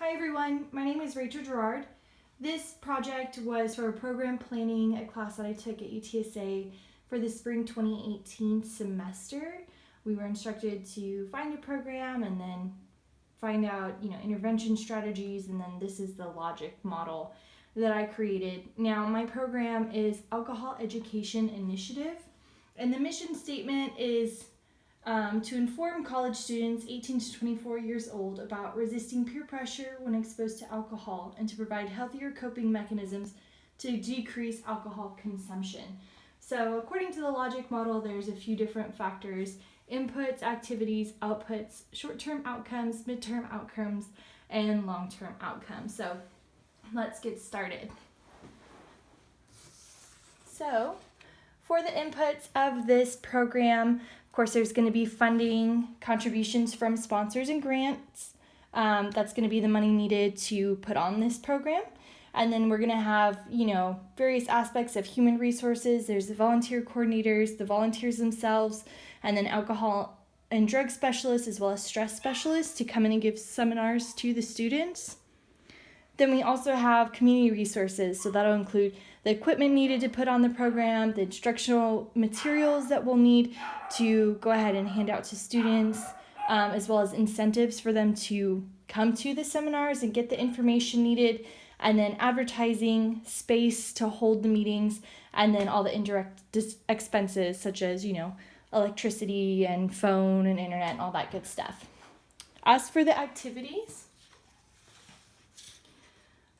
Hi everyone, my name is Rachel Gerard. This project was for program planning, a class that I took at UTSA for the spring 2018 semester. We were instructed to find a program and then find out, intervention strategies, and then this is the logic model that I created. Now, my program is Alcohol Education Initiative, and the mission statement is to inform college students 18 to 24 years old about resisting peer pressure when exposed to alcohol and to provide healthier coping mechanisms to decrease alcohol consumption. So according to the logic model, there's a few different factors: inputs, activities, outputs, short-term outcomes, midterm outcomes, and long-term outcomes. So let's get started. So for the inputs of this program, of course, there's going to be funding, contributions from sponsors and grants. That's going to be the money needed to put on this program. And then we're going to have, various aspects of human resources. There's the volunteer coordinators, the volunteers themselves, and then alcohol and drug specialists as well as stress specialists to come in and give seminars to the students. Then we also have community resources, so that'll include the equipment needed to put on the program, the instructional materials that we'll need to go ahead and hand out to students, as well as incentives for them to come to the seminars and get the information needed, and then advertising, space to hold the meetings, and then all the indirect expenses such as, electricity and phone and internet and all that good stuff. As for the activities,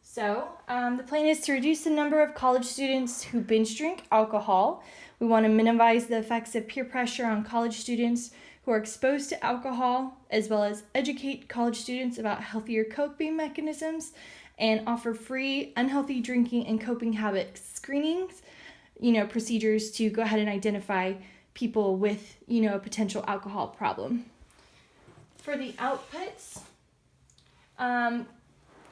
So the plan is to reduce the number of college students who binge drink alcohol. We want to minimize the effects of peer pressure on college students who are exposed to alcohol, as well as educate college students about healthier coping mechanisms and offer free unhealthy drinking and coping habit screenings, procedures to go ahead and identify people with, a potential alcohol problem. For the outputs,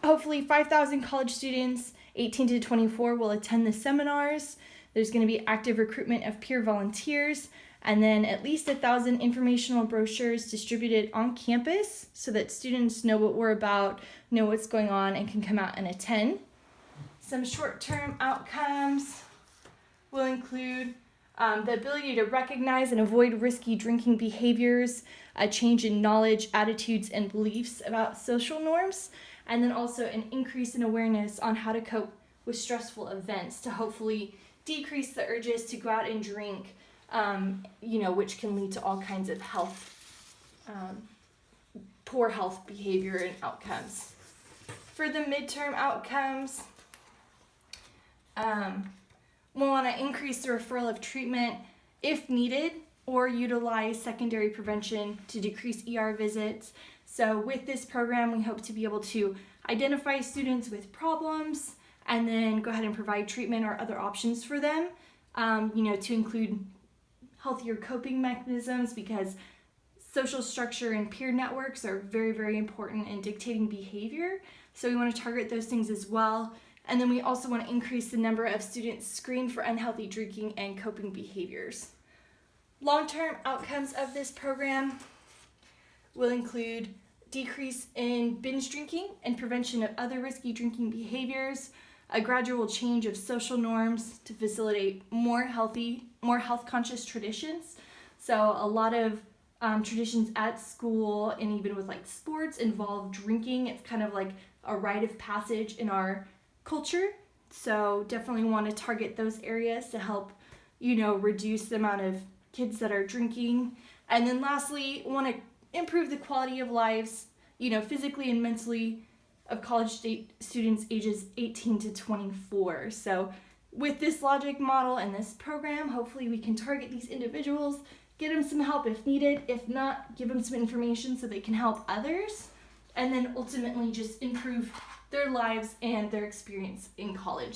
hopefully 5,000 college students, 18 to 24, will attend the seminars. There's going to be active recruitment of peer volunteers, and then at least 1,000 informational brochures distributed on campus so that students know what we're about, know what's going on, and can come out and attend. Some short-term outcomes will include the ability to recognize and avoid risky drinking behaviors, a change in knowledge, attitudes, and beliefs about social norms, and then also an increase in awareness on how to cope with stressful events to hopefully decrease the urges to go out and drink, which can lead to all kinds of poor health behavior and outcomes. For the midterm outcomes, we'll want to increase the referral of treatment if needed, or utilize secondary prevention to decrease ER visits. So with this program, we hope to be able to identify students with problems and then go ahead and provide treatment or other options for them, to include healthier coping mechanisms, because social structure and peer networks are very, very important in dictating behavior. So we want to target those things as well. And then we also want to increase the number of students screened for unhealthy drinking and coping behaviors. Long-term outcomes of this program will include decrease in binge drinking and prevention of other risky drinking behaviors, a gradual change of social norms to facilitate more health-conscious traditions. So a lot of traditions at school and even with sports involve drinking. It's kind of like a rite of passage in our culture. So definitely want to target those areas to help, reduce the amount of kids that are drinking. And then lastly, want to improve the quality of lives, physically and mentally, of college students ages 18 to 24. So with this logic model and this program, hopefully we can target these individuals, get them some help if needed. If not, give them some information so they can help others, and then ultimately just improve their lives and their experience in college.